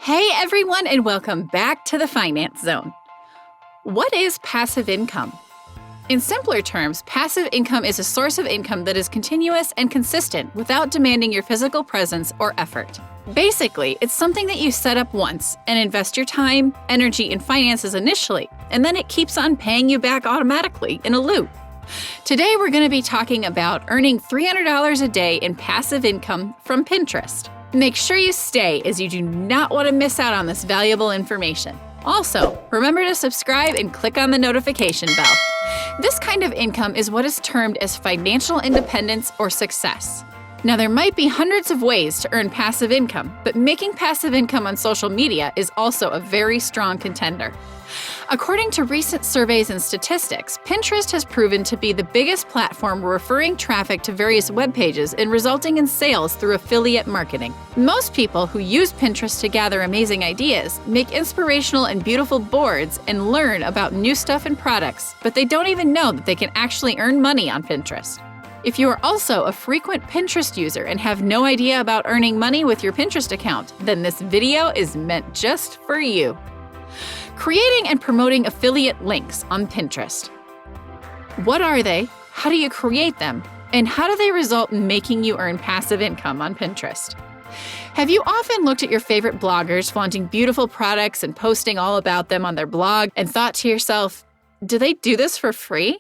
Hey everyone, and welcome back to the Finance Zone. What is passive income? In simpler terms, passive income is a source of income that is continuous and consistent without demanding your physical presence or effort. Basically, it's something that you set up once and invest your time, energy, and finances initially, and then it keeps on paying you back automatically in a loop. Today, we're going to be talking about earning $300 a day in passive income from Pinterest. Make sure you stay, as you do not want to miss out on this valuable information. Also, remember to subscribe and click on the notification bell. This kind of income is what is termed as financial independence or success. Now, there might be hundreds of ways to earn passive income, but making passive income on social media is also a very strong contender. According to recent surveys and statistics, Pinterest has proven to be the biggest platform referring traffic to various web pages and resulting in sales through affiliate marketing. Most people who use Pinterest to gather amazing ideas make inspirational and beautiful boards and learn about new stuff and products, but they don't even know that they can actually earn money on Pinterest. If you are also a frequent Pinterest user and have no idea about earning money with your Pinterest account, then this video is meant just for you. Creating and promoting affiliate links on Pinterest. What are they? How do you create them? And how do they result in making you earn passive income on Pinterest? Have you often looked at your favorite bloggers flaunting beautiful products and posting all about them on their blog and thought to yourself, do they do this for free?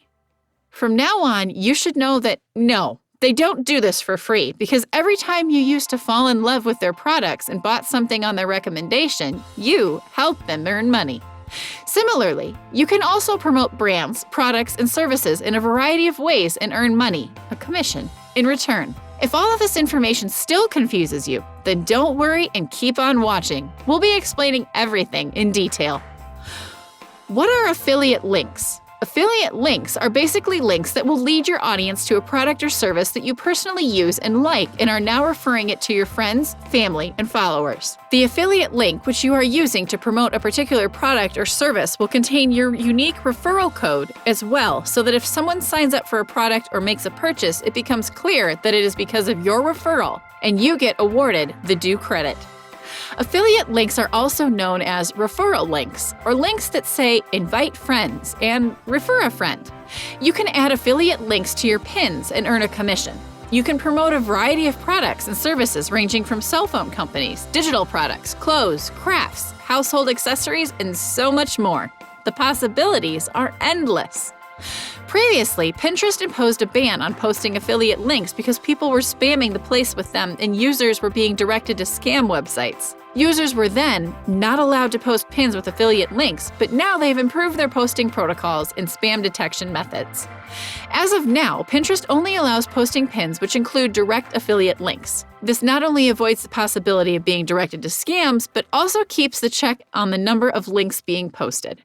From now on, you should know that no, they don't do this for free, because every time you used to fall in love with their products and bought something on their recommendation, you helped them earn money. Similarly, you can also promote brands, products, and services in a variety of ways and earn money, a commission, in return. If all of this information still confuses you, then don't worry and keep on watching. We'll be explaining everything in detail. What are affiliate links? Affiliate links are basically links that will lead your audience to a product or service that you personally use and like and are now referring it to your friends, family, and followers. The affiliate link which you are using to promote a particular product or service will contain your unique referral code as well, so that if someone signs up for a product or makes a purchase, it becomes clear that it is because of your referral, and you get awarded the due credit. Affiliate links are also known as referral links, or links that say invite friends and refer a friend. You can add affiliate links to your pins and earn a commission. You can promote a variety of products and services ranging from cell phone companies, digital products, clothes, crafts, household accessories, and so much more. The possibilities are endless. Previously, Pinterest imposed a ban on posting affiliate links because people were spamming the place with them and users were being directed to scam websites. Users were then not allowed to post pins with affiliate links, but now they've improved their posting protocols and spam detection methods. As of now, Pinterest only allows posting pins which include direct affiliate links. This not only avoids the possibility of being directed to scams, but also keeps the check on the number of links being posted.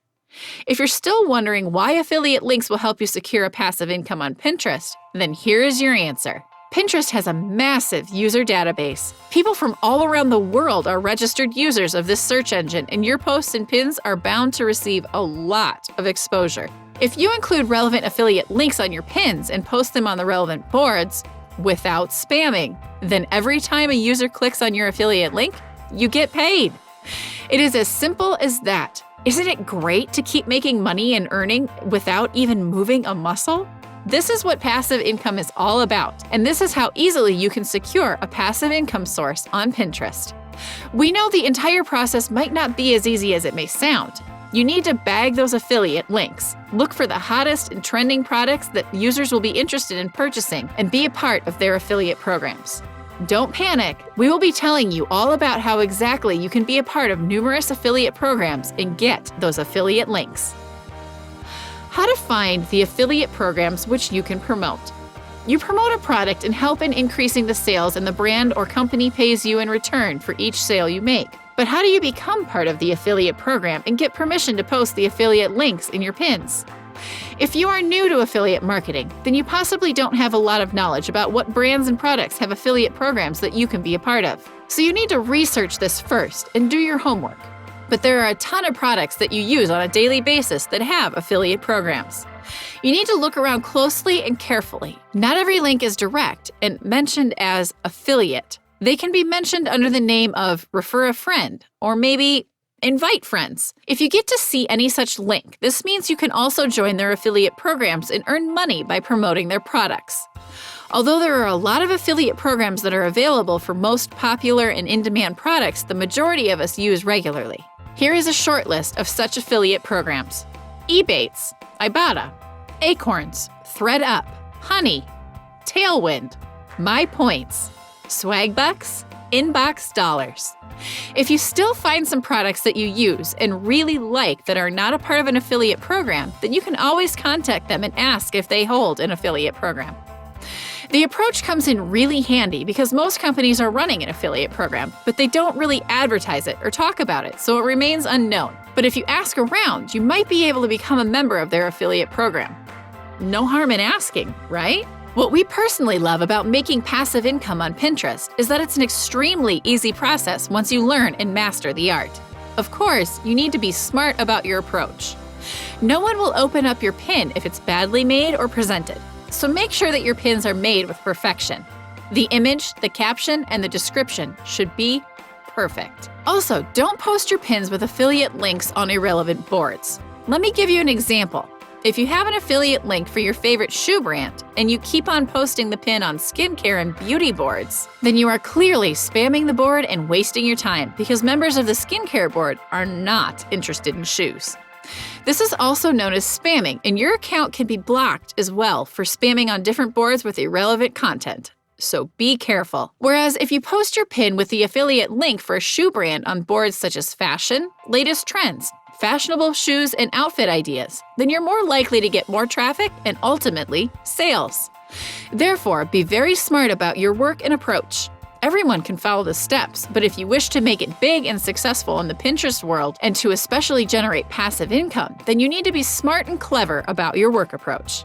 If you're still wondering why affiliate links will help you secure a passive income on Pinterest, then here is your answer. Pinterest has a massive user database. People from all around the world are registered users of this search engine, and your posts and pins are bound to receive a lot of exposure. If you include relevant affiliate links on your pins and post them on the relevant boards without spamming, then every time a user clicks on your affiliate link, you get paid. It is as simple as that. Isn't it great to keep making money and earning without even moving a muscle? This is what passive income is all about, and this is how easily you can secure a passive income source on Pinterest. We know the entire process might not be as easy as it may sound. You need to bag those affiliate links, look for the hottest and trending products that users will be interested in purchasing, and be a part of their affiliate programs. Don't panic. We will be telling you all about how exactly you can be a part of numerous affiliate programs and get those affiliate links. How to find the affiliate programs which you can promote. You promote a product and help in increasing the sales, and the brand or company pays you in return for each sale you make. But how do you become part of the affiliate program and get permission to post the affiliate links in your pins? If you are new to affiliate marketing, then you possibly don't have a lot of knowledge about what brands and products have affiliate programs that you can be a part of. So you need to research this first and do your homework. But there are a ton of products that you use on a daily basis that have affiliate programs. You need to look around closely and carefully. Not every link is direct and mentioned as affiliate. They can be mentioned under the name of refer a friend or maybe invite friends. If you get to see any such link, this means you can also join their affiliate programs and earn money by promoting their products. Although there are a lot of affiliate programs that are available for most popular and in-demand products, the majority of us use regularly. Here is a short list of such affiliate programs: Ebates, Ibotta, Acorns, ThreadUp, Honey, Tailwind, MyPoints, Swagbucks, Inbox Dollars. If you still find some products that you use and really like that are not a part of an affiliate program, then you can always contact them and ask if they hold an affiliate program. The approach comes in really handy because most companies are running an affiliate program, but they don't really advertise it or talk about it, so it remains unknown. But if you ask around, you might be able to become a member of their affiliate program. No harm in asking, right? What we personally love about making passive income on Pinterest is that it's an extremely easy process once you learn and master the art. Of course, you need to be smart about your approach. No one will open up your pin if it's badly made or presented, so make sure that your pins are made with perfection. The image, the caption, and the description should be perfect. Also, don't post your pins with affiliate links on irrelevant boards. Let me give you an example. If you have an affiliate link for your favorite shoe brand and you keep on posting the pin on skincare and beauty boards, then you are clearly spamming the board and wasting your time because members of the skincare board are not interested in shoes. This is also known as spamming, and your account can be blocked as well for spamming on different boards with irrelevant content. So be careful. Whereas if you post your pin with the affiliate link for a shoe brand on boards such as fashion, latest trends, fashionable shoes, and outfit ideas, then you're more likely to get more traffic and ultimately sales. Therefore, be very smart about your work and approach. Everyone can follow the steps, but if you wish to make it big and successful in the Pinterest world and to especially generate passive income, then you need to be smart and clever about your work approach.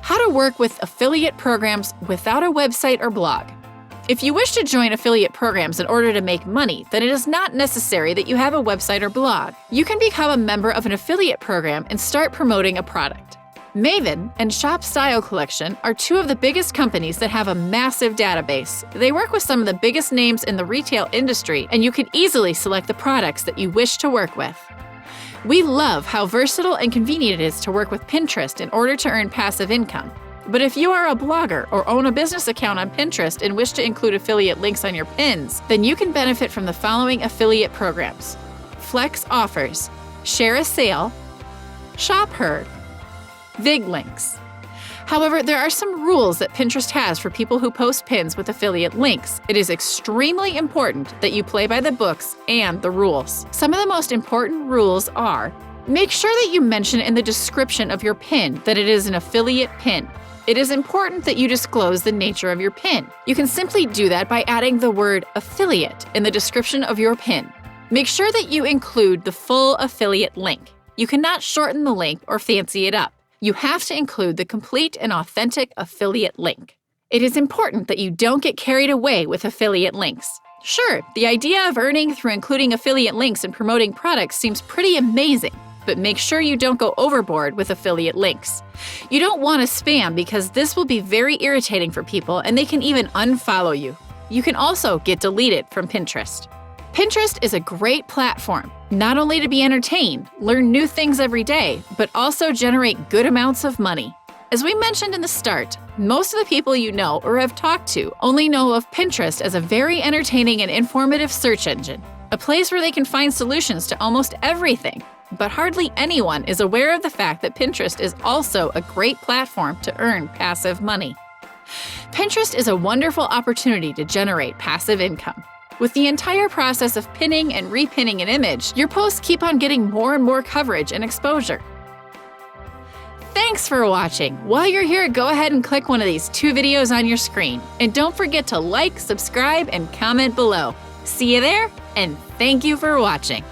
How to work with affiliate programs without a website or blog. If you wish to join affiliate programs in order to make money, then it is not necessary that you have a website or blog. You can become a member of an affiliate program and start promoting a product. Maven and Shop Style Collection are two of the biggest companies that have a massive database. They work with some of the biggest names in the retail industry, and you can easily select the products that you wish to work with. We love how versatile and convenient it is to work with Pinterest in order to earn passive income. But if you are a blogger or own a business account on Pinterest and wish to include affiliate links on your pins, then you can benefit from the following affiliate programs: Flex Offers, Share a Sale, Shop Her, Vig Links. However, there are some rules that Pinterest has for people who post pins with affiliate links. It is extremely important that you play by the books and the rules. Some of the most important rules are: make sure that you mention in the description of your pin that it is an affiliate pin. It is important that you disclose the nature of your pin. You can simply do that by adding the word affiliate in the description of your pin. Make sure that you include the full affiliate link. You cannot shorten the link or fancy it up. You have to include the complete and authentic affiliate link. It is important that you don't get carried away with affiliate links. Sure, the idea of earning through including affiliate links and promoting products seems pretty amazing, but make sure you don't go overboard with affiliate links. You don't want to spam because this will be very irritating for people and they can even unfollow you. You can also get deleted from Pinterest. Pinterest is a great platform, not only to be entertained, learn new things every day, but also generate good amounts of money. As we mentioned in the start, most of the people you know or have talked to only know of Pinterest as a very entertaining and informative search engine, a place where they can find solutions to almost everything. But hardly anyone is aware of the fact that Pinterest is also a great platform to earn passive money. Pinterest is a wonderful opportunity to generate passive income. With the entire process of pinning and repinning an image, your posts keep on getting more and more coverage and exposure. Thanks for watching! While you're here, go ahead and click one of these 2 videos on your screen. And don't forget to like, subscribe, and comment below. See you there, and thank you for watching!